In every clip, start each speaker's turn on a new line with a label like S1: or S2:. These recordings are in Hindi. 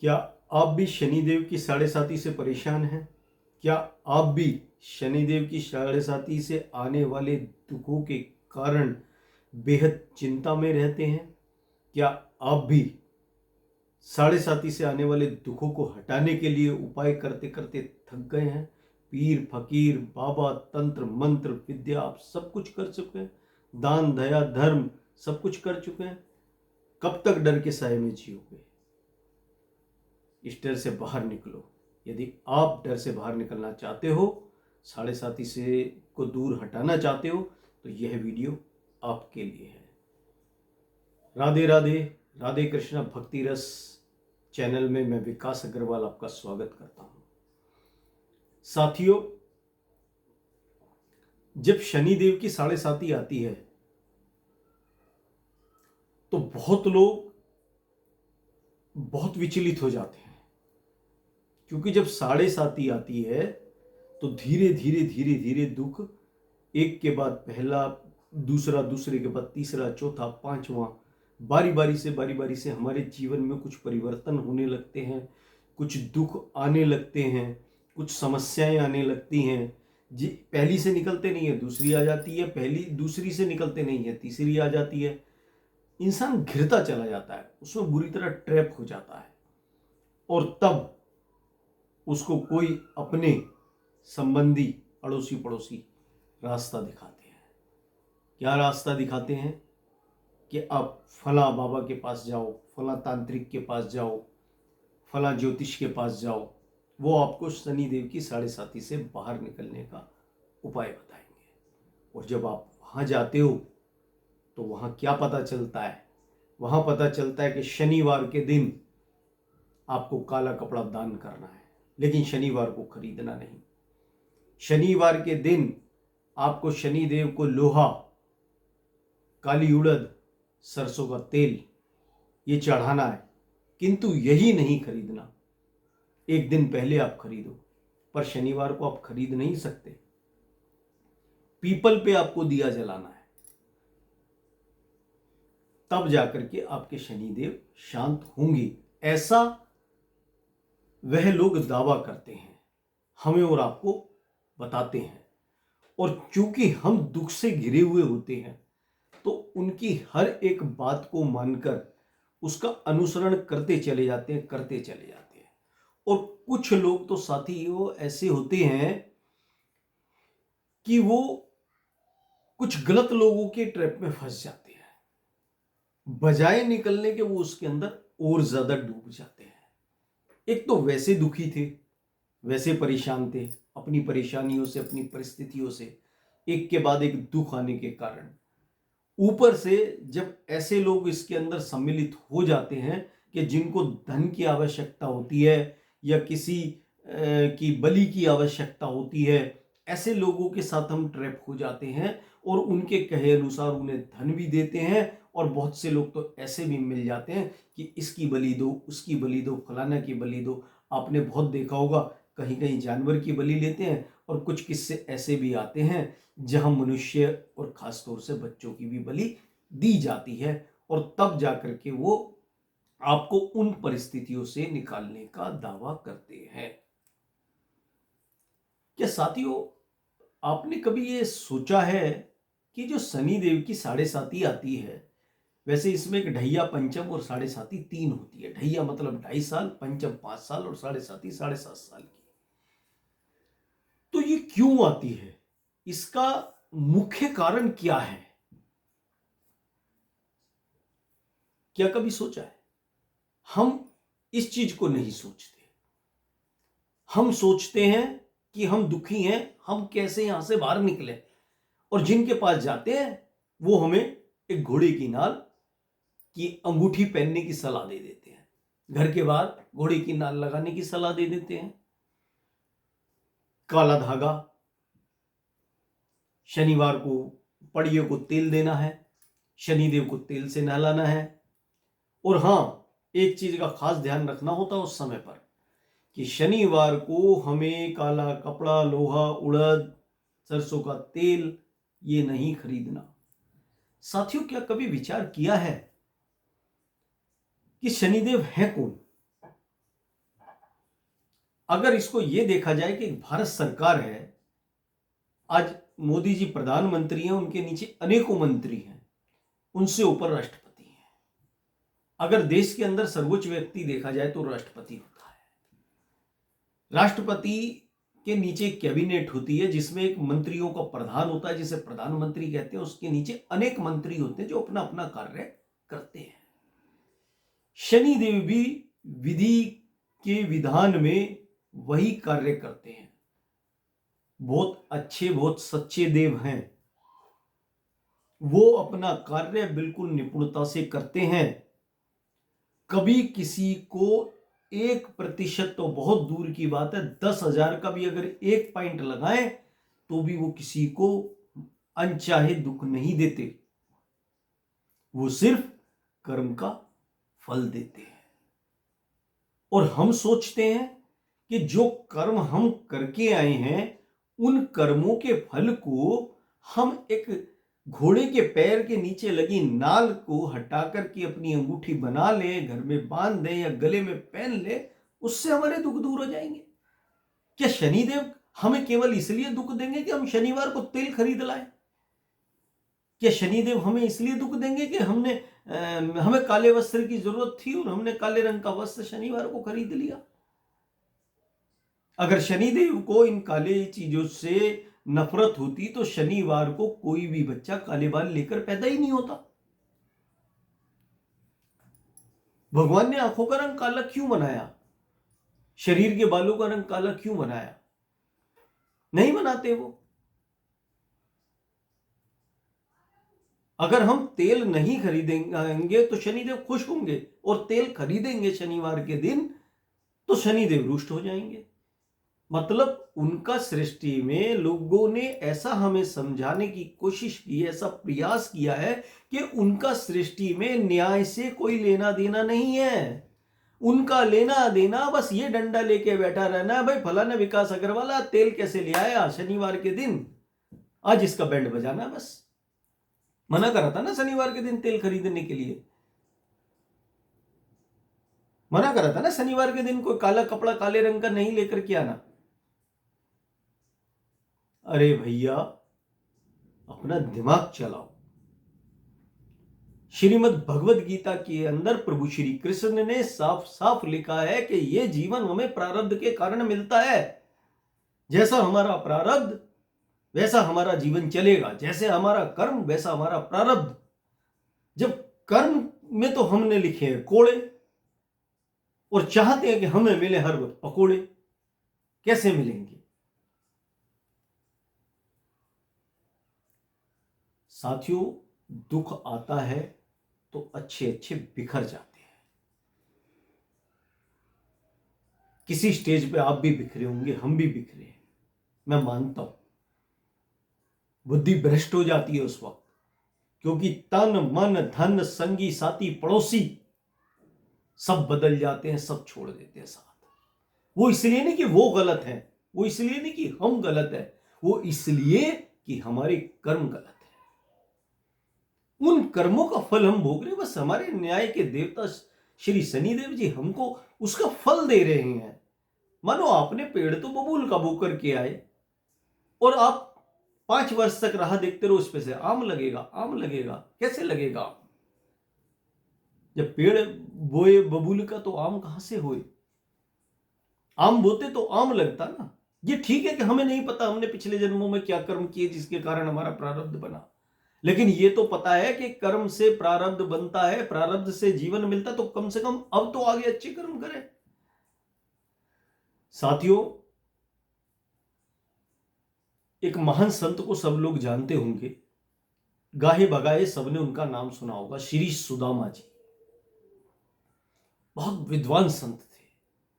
S1: क्या आप भी शनिदेव की साढ़े साती से परेशान हैं? क्या आप भी शनिदेव की साढ़े साती से आने वाले दुखों के कारण बेहद चिंता में रहते हैं? क्या आप भी साढ़े साती से आने वाले दुखों को हटाने के लिए उपाय करते करते थक गए हैं? पीर फकीर बाबा तंत्र मंत्र विद्या आप सब कुछ कर चुके हैं, दान दया धर्म सब कुछ कर चुके हैं। कब तक डर के साए में जियोगे? इस डर से बाहर निकलो। यदि आप डर से बाहर निकलना चाहते हो, साढ़े साती से को दूर हटाना चाहते हो, तो यह वीडियो आपके लिए है। राधे राधे, राधे कृष्णा भक्ति रस चैनल में मैं विकास अग्रवाल आपका स्वागत करता हूं। साथियों, जब शनिदेव की साढ़े साती आती है तो बहुत लोग बहुत विचलित हो जाते हैं, क्योंकि जब साढ़े साती आती है तो धीरे धीरे धीरे धीरे दुख एक के बाद पहला, दूसरा, दूसरे के बाद तीसरा, चौथा, पांचवा, बारी बारी से हमारे जीवन में कुछ परिवर्तन होने लगते हैं, कुछ दुख आने लगते हैं, कुछ समस्याएं आने लगती हैं। जी, पहली से निकलते नहीं है दूसरी आ जाती है, पहली दूसरी से निकलते नहीं है तीसरी आ जाती है। इंसान घिरता चला जाता है, उसमें बुरी तरह ट्रैप हो जाता है, और तब उसको कोई अपने संबंधी, अड़ोसी पड़ोसी रास्ता दिखाते हैं। क्या रास्ता दिखाते हैं? कि आप फला बाबा के पास जाओ, फला तांत्रिक के पास जाओ, फला ज्योतिष के पास जाओ, वो आपको शनिदेव की साढ़े साती से बाहर निकलने का उपाय बताएंगे। और जब आप वहाँ जाते हो तो वहाँ क्या पता चलता है? वहाँ पता चलता है कि शनिवार के दिन आपको काला कपड़ा दान करना है, लेकिन शनिवार को खरीदना नहीं। शनिवार के दिन आपको शनिदेव को लोहा, काली उड़द, सरसों का तेल ये चढ़ाना है, किंतु यही नहीं खरीदना। एक दिन पहले आप खरीदो, पर शनिवार को आप खरीद नहीं सकते। पीपल पे आपको दिया जलाना है, तब जाकर के आपके शनिदेव शांत होंगे, ऐसा वह लोग दावा करते हैं, हमें और आपको बताते हैं। और चूंकि हम दुख से घिरे हुए होते हैं तो उनकी हर एक बात को मानकर उसका अनुसरण करते चले जाते हैं, करते चले जाते हैं। और कुछ लोग तो साथी वो ऐसे होते हैं कि वो कुछ गलत लोगों के ट्रैप में फंस जाते हैं, बजाय निकलने के वो उसके अंदर और ज्यादा डूब जाते हैं। एक तो वैसे दुखी थे, वैसे परेशान थे अपनी परेशानियों से, अपनी परिस्थितियों से, एक के बाद एक दुख आने के कारण, ऊपर से जब ऐसे लोग इसके अंदर सम्मिलित हो जाते हैं कि जिनको धन की आवश्यकता होती है या किसी की बलि की आवश्यकता होती है, ऐसे लोगों के साथ हम ट्रैप हो जाते हैं और उनके कहे अनुसार उन्हें धन भी देते हैं। और बहुत से लोग तो ऐसे भी मिल जाते हैं कि इसकी बलि दो, उसकी बलि दो, फलाना की बलि दो। आपने बहुत देखा होगा, कहीं कहीं जानवर की बलि लेते हैं, और कुछ किस्से ऐसे भी आते हैं जहां मनुष्य और खासतौर से बच्चों की भी बलि दी जाती है, और तब जाकर के वो आपको उन परिस्थितियों से निकालने का दावा करते हैं। क्या साथियों, आपने कभी ये सोचा है कि जो शनि देव की साढ़े साती आती है, वैसे इसमें एक ढैया, पंचम और साढ़े साती तीन होती है। ढैया मतलब 2.5 साल, पंचम 5 साल और साढ़े साती 7.5 साल की। तो ये क्यों आती है? इसका मुख्य कारण क्या है? क्या कभी सोचा है? हम इस चीज को नहीं सोचते। हम सोचते हैं कि हम दुखी हैं, हम कैसे यहां से बाहर निकले, और जिनके पास जाते हैं वो हमें एक घोड़े की नाल की अंगूठी पहनने की सलाह दे देते हैं, घर के बाहर घोड़े की नाल लगाने की सलाह दे देते हैं। काला धागा, शनिवार को पड़ियों को तेल देना है, शनिदेव को तेल से नहलाना है। और हां, एक चीज का खास ध्यान रखना होता है उस समय पर कि शनिवार को हमें काला कपड़ा, लोहा, उड़द, सरसों का तेल ये नहीं खरीदना। साथियों, क्या कभी विचार किया है कि शनिदेव है कौन? अगर इसको ये देखा जाए कि भारत सरकार है, आज मोदी जी प्रधानमंत्री हैं, उनके नीचे अनेकों मंत्री हैं, उनसे ऊपर राष्ट्रपति हैं। अगर देश के अंदर सर्वोच्च व्यक्ति देखा जाए तो राष्ट्रपति होता है। राष्ट्रपति के नीचे कैबिनेट होती है जिसमें एक मंत्रियों का प्रधान होता है, जिसे प्रधानमंत्री कहते हैं। उसके नीचे अनेक मंत्री होते हैं जो अपना अपना कार्य करते हैं। शनिदेव भी विधि के विधान में वही कार्य करते हैं। बहुत अच्छे, बहुत सच्चे देव हैं। वो अपना कार्य बिल्कुल निपुणता से करते हैं। कभी किसी को 1% तो बहुत दूर की बात है, 10,000 का भी अगर 1 पॉइंट लगाएं तो भी वो किसी को अनचाहे दुख नहीं देते। वो सिर्फ कर्म का फल देते हैं। और हम सोचते हैं कि जो कर्म हम करके आए हैं, उन कर्मों के फल को हम एक घोड़े के पैर के नीचे लगी नाल को हटा करके अपनी अंगूठी बना ले, घर में बांध दे या गले में पहन ले, उससे हमारे दुख दूर हो जाएंगे। क्या शनिदेव हमें केवल इसलिए दुख देंगे कि हम शनिवार को तेल खरीद लाए? क्या शनिदेव हमें इसलिए दुख देंगे कि हमें काले वस्त्र की जरूरत थी और हमने काले रंग का वस्त्र शनिवार को खरीद लिया? अगर शनिदेव को इन काले चीजों से नफरत होती तो शनिवार को कोई भी बच्चा काले बाल लेकर पैदा ही नहीं होता। भगवान ने आंखों का रंग काला क्यों बनाया? शरीर के बालों का रंग काला क्यों बनाया? नहीं बनाते वो। अगर हम तेल नहीं खरीदेंगे तो शनिदेव खुश होंगे, और तेल खरीदेंगे शनिवार के दिन तो शनिदेव रुष्ट हो जाएंगे। मतलब उनका सृष्टि में लोगों ने ऐसा हमें समझाने की कोशिश की है, ऐसा प्रयास किया है कि उनका सृष्टि में न्याय से कोई लेना देना नहीं है। उनका लेना देना बस ये डंडा लेके बैठा रहना है, भाई फलाना विकास अग्रवाल तेल कैसे ले आया शनिवार के दिन, आज इसका बैंड बजाना। बस मना करा था ना शनिवार के दिन तेल खरीदने के लिए, मना करा था ना शनिवार के दिन कोई काला कपड़ा काले रंग का नहीं लेकर के आना। अरे भैया, अपना दिमाग चलाओ। श्रीमद् भगवद गीता के अंदर प्रभु श्री कृष्ण ने साफ साफ लिखा है कि यह जीवन हमें प्रारब्ध के कारण मिलता है। जैसा हमारा प्रारब्ध वैसा हमारा जीवन चलेगा, जैसे हमारा कर्म वैसा हमारा प्रारब्ध। जब कर्म में तो हमने लिखे हैं कोड़े और चाहते हैं कि हमें मिले हर वक्त पकोड़े, कैसे मिलेंगे? साथियों, दुख आता है तो अच्छे अच्छे बिखर जाते हैं। किसी स्टेज पे आप भी बिखरे होंगे, हम भी बिखरे हैं, मैं मानता हूं। बुद्धि भ्रष्ट हो जाती है उस वक्त, क्योंकि तन मन धन संगी साथी पड़ोसी सब बदल जाते हैं, सब छोड़ देते हैं साथ। वो इसलिए नहीं कि वो गलत है, वो इसलिए नहीं कि हम गलत है, वो इसलिए कि हमारे कर्म गलत है। उन कर्मों का फल हम भोग रहे हैं। बस हमारे न्याय के देवता श्री शनिदेव जी हमको उसका फल दे रहे हैं। मानो आपने पेड़ तो बबूल का बो करके आए और आप 5 वर्ष तक राह देखते रहो, उस पे से आम लगेगा, आम लगेगा। कैसे लगेगा? जब पेड़ बोए बबूल का तो आम कहां से होए? आम बोते तो आम लगता ना। ये ठीक है कि हमें नहीं पता हमने पिछले जन्मों में क्या कर्म किए जिसके कारण हमारा प्रारब्ध बना, लेकिन ये तो पता है कि कर्म से प्रारब्ध बनता है, प्रारब्ध से जीवन मिलता, तो कम से कम अब तो आगे अच्छे कर्म करें। साथियों, एक महान संत को सब लोग जानते होंगे, गाहे बगाए सबने उनका नाम सुना होगा, श्री सुदामा जी। बहुत विद्वान संत थे,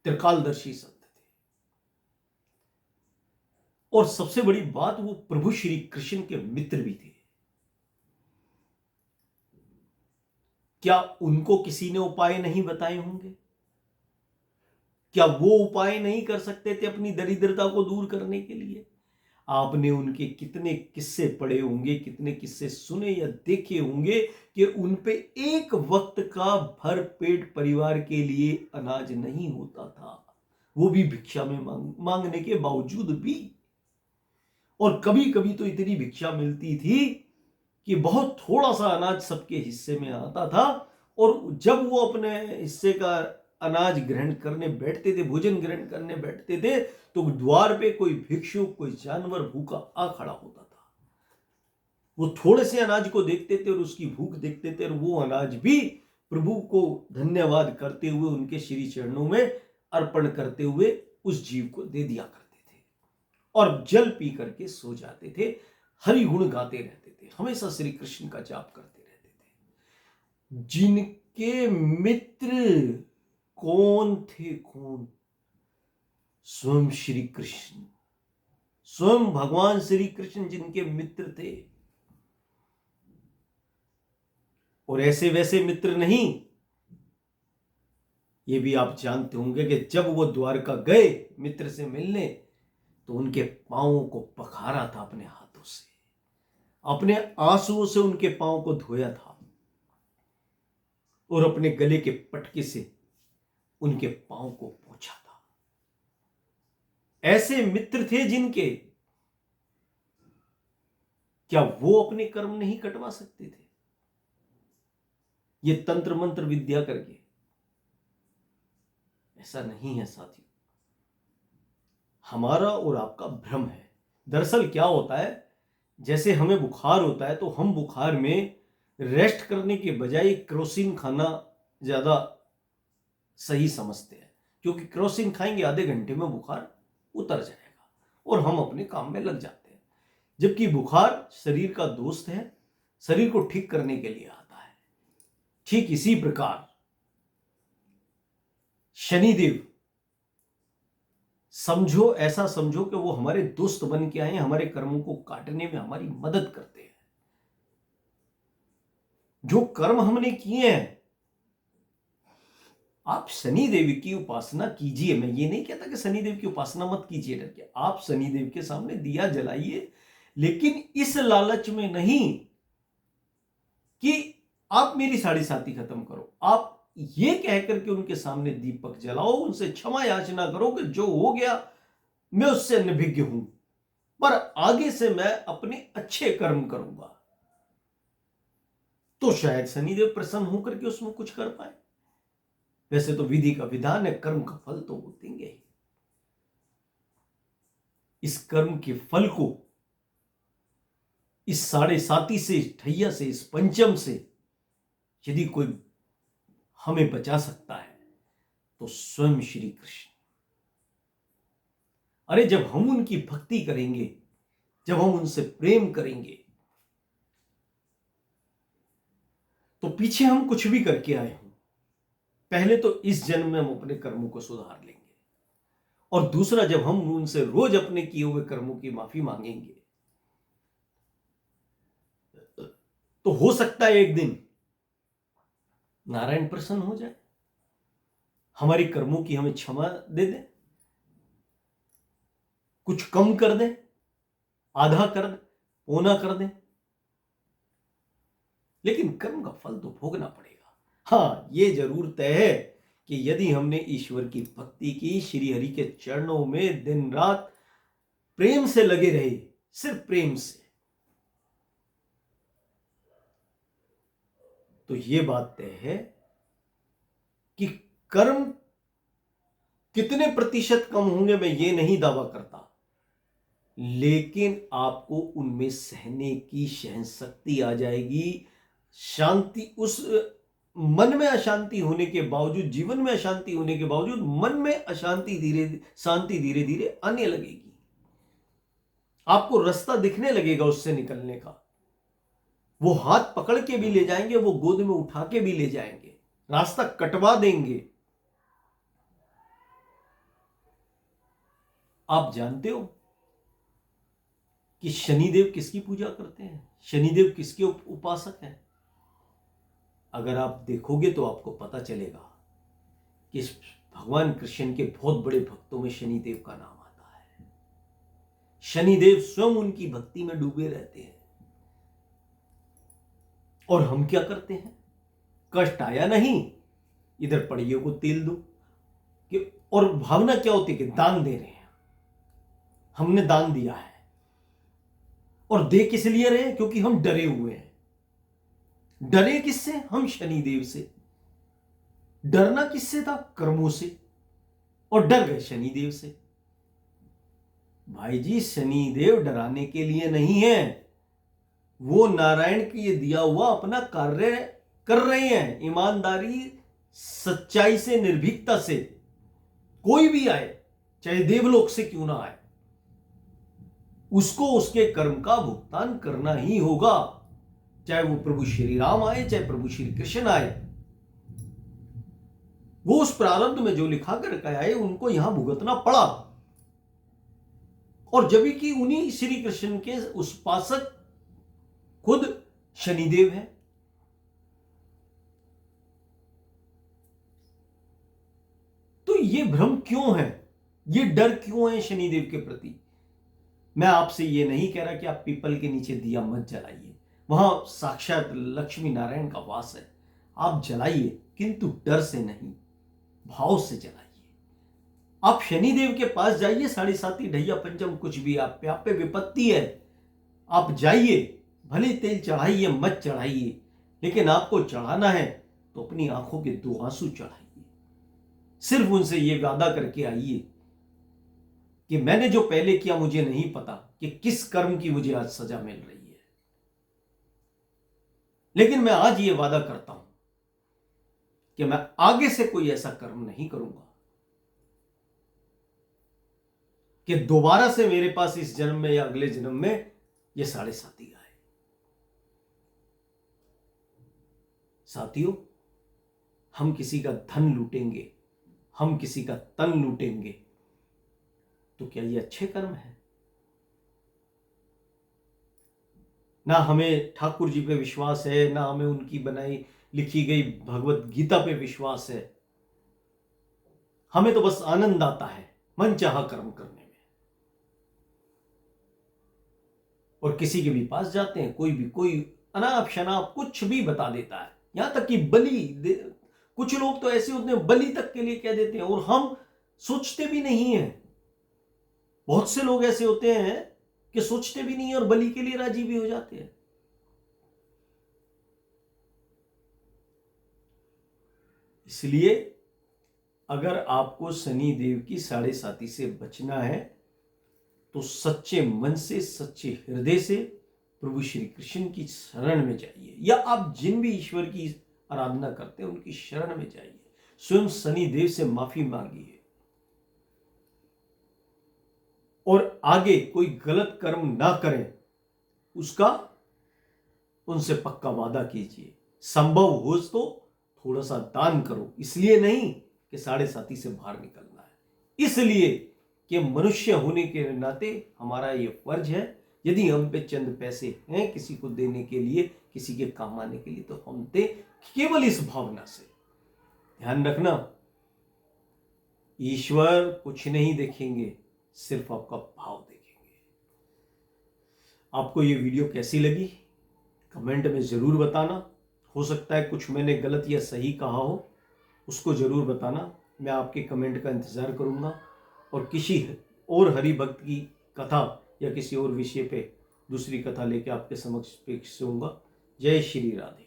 S1: त्रिकालदर्शी संत थे, और सबसे बड़ी बात वो प्रभु श्री कृष्ण के मित्र भी थे। क्या उनको किसी ने उपाय नहीं बताए होंगे? क्या वो उपाय नहीं कर सकते थे अपनी दरिद्रता को दूर करने के लिए? आपने उनके कितने किस्से पढ़े होंगे, कितने किस्से सुने या देखे होंगे कि उन पे एक वक्त का भर पेट परिवार के लिए अनाज नहीं होता था। वो भी भिक्षा में मांगने के बावजूद भी। और कभी कभी तो इतनी भिक्षा मिलती थी कि बहुत थोड़ा सा अनाज सबके हिस्से में आता था, और जब वो अपने हिस्से का अनाज ग्रहण करने बैठते थे, भोजन ग्रहण करने बैठते थे, तो द्वार पे कोई भिक्षुक, कोई जानवर भूखा आ खड़ा होता था। वो थोड़े से अनाज को देखते थे और उसकी भूख देखते थे, और वो अनाज भी प्रभु को धन्यवाद करते हुए, उनके श्री चरणों में अर्पण करते हुए उस जीव को दे दिया करते थे, और जल पी करके सो जाते थे। हरि गुण गाते रहते थे, हमेशा श्री कृष्ण का जाप करते रहते थे। जिनके मित्र कौन थे? कौन? स्वयं श्री कृष्ण, स्वयं भगवान श्री कृष्ण जिनके मित्र थे। और ऐसे वैसे मित्र नहीं, ये भी आप जानते होंगे कि जब वो द्वारका गए मित्र से मिलने, तो उनके पांवों को पखारा था अपने हाथों से, अपने आंसुओं से उनके पांव को धोया था, और अपने गले के पटके से उनके पांव को पोंछा था। ऐसे मित्र थे जिनके, क्या वो अपने कर्म नहीं कटवा सकते थे ये तंत्र मंत्र विद्या करके? ऐसा नहीं है साथियों, हमारा और आपका भ्रम है। दरअसल क्या होता है, जैसे हमें बुखार होता है तो हम बुखार में रेस्ट करने के बजाय क्रोसिन खाना ज्यादा सही समझते हैं, क्योंकि क्रोसिन खाएंगे आधे घंटे में बुखार उतर जाएगा और हम अपने काम में लग जाते हैं। जबकि बुखार शरीर का दोस्त है, शरीर को ठीक करने के लिए आता है। ठीक इसी प्रकार शनिदेव, समझो, ऐसा समझो कि वो हमारे दोस्त बन के आए, हमारे कर्मों को काटने में हमारी मदद करते हैं। जो कर्म हमने किए हैं, आप शनिदेव की उपासना कीजिए। मैं ये नहीं कहता कि शनिदेव की उपासना मत कीजिए डर के, आप शनिदेव के सामने दिया जलाइए, लेकिन इस लालच में नहीं कि आप मेरी साढ़े साथी खत्म करो। आप ये कहकर के उनके सामने दीपक जलाओ, उनसे क्षमा याचना करो कि जो हो गया मैं उससे अनभिज्ञ हूं, पर आगे से मैं अपने अच्छे कर्म करूंगा। तो शायद शनिदेव प्रसन्न होकर के उसमें कुछ कर पाए। वैसे तो विधि का विधान है, कर्म का फल तो वो देंगे ही। इस कर्म के फल को, इस साढ़े साती से, इस ठैया से, इस पंचम से यदि कोई हमें बचा सकता है तो स्वयं श्री कृष्ण। अरे जब हम उनकी भक्ति करेंगे, जब हम उनसे प्रेम करेंगे, तो पीछे हम कुछ भी करके आए हों, पहले तो इस जन्म में हम अपने कर्मों को सुधार लेंगे, और दूसरा जब हम उनसे रोज अपने किए हुए कर्मों की माफी मांगेंगे, तो हो सकता है एक दिन नारायण प्रसन्न हो जाए, हमारी कर्मों की हमें क्षमा दे दे, कुछ कम कर दे, आधा कर दे, पौना कर दे। लेकिन कर्म का फल तो भोगना पड़ेगा। हां, ये जरूर तय है कि यदि हमने ईश्वर की भक्ति की, श्री हरि के चरणों में दिन रात प्रेम से लगे रहे, सिर्फ प्रेम से, तो ये बात तय है कि कर्म कितने प्रतिशत कम होंगे मैं ये नहीं दावा करता, लेकिन आपको उनमें सहने की सहन शक्ति आ जाएगी। शांति, उस मन में अशांति होने के बावजूद, जीवन में अशांति होने के बावजूद, मन में अशांति शांति धीरे धीरे आने लगेगी। आपको रास्ता दिखने लगेगा उससे निकलने का। वो हाथ पकड़ के भी ले जाएंगे, वो गोद में उठा के भी ले जाएंगे, रास्ता कटवा देंगे। आप जानते हो कि शनिदेव किसकी पूजा करते हैं, शनिदेव किसके उपासक हैं? अगर आप देखोगे तो आपको पता चलेगा कि इस भगवान कृष्ण के बहुत बड़े भक्तों में शनिदेव का नाम आता है। शनिदेव स्वयं उनकी भक्ति में डूबे रहते हैं। और हम क्या करते हैं? कष्ट आया नहीं, इधर पड़ियों को तेल दो, कि और भावना क्या होती है कि दान दे रहे हैं, हमने दान दिया है, और दे किस लिए रहे हैं? क्योंकि हम डरे हुए हैं। डरे किससे? हम शनिदेव से। डरना किससे था? कर्मों से, और डर गए शनिदेव से। भाई जी, शनिदेव डराने के लिए नहीं है, वो नारायण के ये दिया हुआ अपना कार्य कर रहे हैं, ईमानदारी सच्चाई से, निर्भीकता से। कोई भी आए, चाहे देवलोक से क्यों ना आए, उसको उसके कर्म का भुगतान करना ही होगा। चाहे वो प्रभु श्री राम आए, चाहे प्रभु श्री कृष्ण आए, वो उस प्रारब्ध में जो लिखा कर आए उनको यहां भुगतना पड़ा। और जब कि उन्हीं श्री कृष्ण के उस उपासक खुद शनिदेव है। तो ये भ्रम क्यों है, ये डर क्यों है शनिदेव के प्रति? मैं आपसे ये नहीं कह रहा कि आप पीपल के नीचे दिया मत जलाइए, वहां साक्षात लक्ष्मी नारायण का वास है, आप जलाइए, किंतु डर से नहीं, भाव से जलाइए। आप शनिदेव के पास जाइए, साढ़े साती ढैया पंचम कुछ भी आप पे विपत्ति है, आप जाइए, भले तेल चढ़ाइए मत चढ़ाइए, लेकिन आपको चढ़ाना है तो अपनी आंखों के 2 आंसू चढ़ाइए। सिर्फ उनसे यह वादा करके आइए कि मैंने जो पहले किया मुझे नहीं पता कि किस कर्म की मुझे आज सजा मिल रही है, लेकिन मैं आज ये वादा करता हूं कि मैं आगे से कोई ऐसा कर्म नहीं करूंगा कि दोबारा से मेरे पास इस जन्म में या अगले जन्म में ये साढ़े साती आए। साथियों, हम किसी का धन लूटेंगे, हम किसी का तन लूटेंगे, तो क्या ये अच्छे कर्म है? ना हमें ठाकुर जी पे विश्वास है, ना हमें उनकी बनाई लिखी गई भगवत गीता पे विश्वास है। हमें तो बस आनंद आता है मनचाहा कर्म करने में। और किसी के भी पास जाते हैं, कोई अनाप शनाप कुछ भी बता देता है, यहां तक कि कुछ लोग तो ऐसे होते हैं बलि तक के लिए कह देते हैं, और हम सोचते भी नहीं है। बहुत से लोग ऐसे होते हैं कि सोचते भी नहीं है और बलि के लिए राजी भी हो जाते हैं। इसलिए अगर आपको शनि देव की साढ़े साती से बचना है तो सच्चे मन से, सच्चे हृदय से प्रभु श्री कृष्ण की शरण में जाइए, या आप जिन भी ईश्वर की आराधना करते हैं उनकी शरण में जाइए, स्वयं शनि देव से माफी मांगिए, और आगे कोई गलत कर्म ना करें उसका उनसे पक्का वादा कीजिए। संभव हो तो थोड़ा सा दान करो, इसलिए नहीं कि साढ़े साती से बाहर निकलना है, इसलिए कि मनुष्य होने के नाते हमारा ये फर्ज है। यदि हम पे चंद पैसे हैं किसी को देने के लिए, किसी के काम आने के लिए, तो हम दे, केवल इस भावना से। ध्यान रखना, ईश्वर कुछ नहीं देखेंगे, सिर्फ आपका भाव देखेंगे। आपको ये वीडियो कैसी लगी कमेंट में जरूर बताना। हो सकता है कुछ मैंने गलत या सही कहा हो, उसको जरूर बताना, मैं आपके कमेंट का इंतजार करूंगा। और किसी और हरि भक्त की कथा या किसी और विषय पे दूसरी कथा लेके आपके समक्ष पेश होऊंगा। जय श्री राधे।